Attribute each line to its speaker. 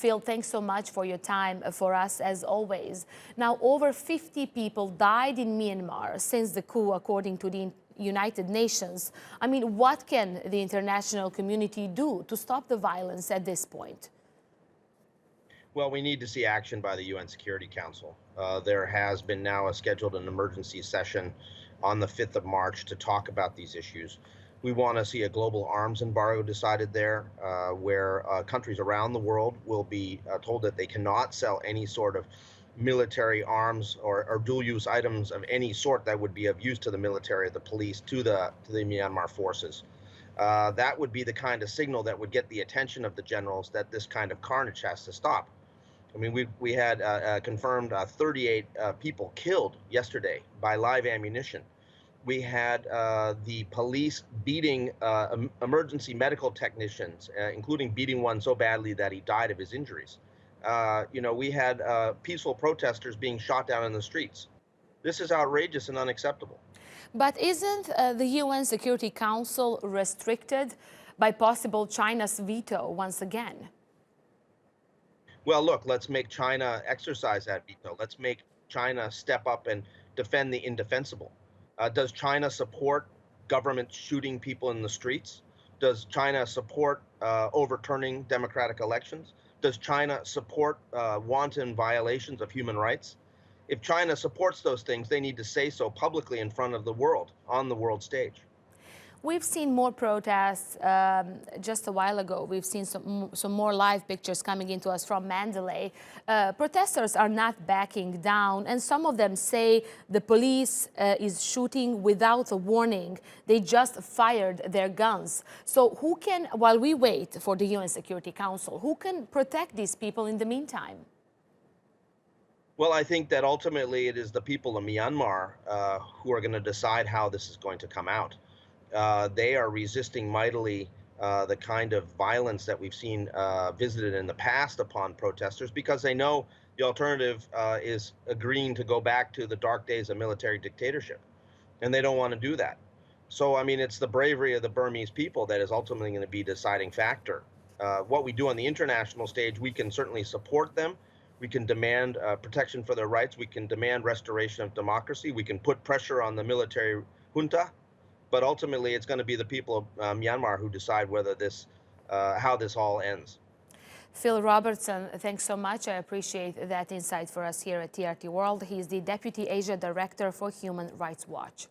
Speaker 1: Phil, thanks so much for your time for us, as always. Now, over 50 people died in Myanmar since the coup, according to the United Nations. I mean, what can the international community do to stop the violence at this point?
Speaker 2: Well, we need to see action by the UN Security Council. There has been now scheduled an emergency session on the 5th of March to talk about these issues. We want to see a global arms embargo decided there, where countries around the world will be told that they cannot sell any sort of military arms or dual-use items of any sort that would be of use to the military or the police to the Myanmar forces. That would be the kind of signal that would get the attention of the generals that this kind of carnage has to stop. I mean, we had confirmed 38 people killed yesterday by live ammunition. We had the police beating emergency medical technicians, including beating one so badly that he died of his injuries. We had peaceful protesters being shot down in the streets. This is outrageous and unacceptable.
Speaker 1: But isn't the UN Security Council restricted by possible China's veto once again?
Speaker 2: Well, look, let's make China exercise that veto. Let's make China step up and defend the indefensible. Does China support government shooting people in the streets? Does China support overturning democratic elections? Does China support wanton violations of human rights? If China supports those things, they need to say so publicly in front of the world, on the world stage.
Speaker 1: We've seen more protests just a while ago. We've seen some more live pictures coming into us from Mandalay. Protesters are not backing down, and some of them say the police is shooting without a warning. They just fired their guns. So who can, while we wait for the UN Security Council, who can protect these people in the meantime?
Speaker 2: Well, I think that ultimately it is the people of Myanmar who are going to decide how this is going to come out. They are resisting mightily the kind of violence that we've seen visited in the past upon protesters, because they know the alternative is agreeing to go back to the dark days of military dictatorship, and they don't want to do that. So, I mean, it's the bravery of the Burmese people that is ultimately going to be a deciding factor. What we do on the international stage, we can certainly support them. We can demand protection for their rights. We can demand restoration of democracy. We can put pressure on the military junta. But ultimately, it's going to be the people of Myanmar who decide whether how this all ends.
Speaker 1: Phil Robertson, thanks so much. I appreciate that insight for us here at TRT World. He's the Deputy Asia Director for Human Rights Watch.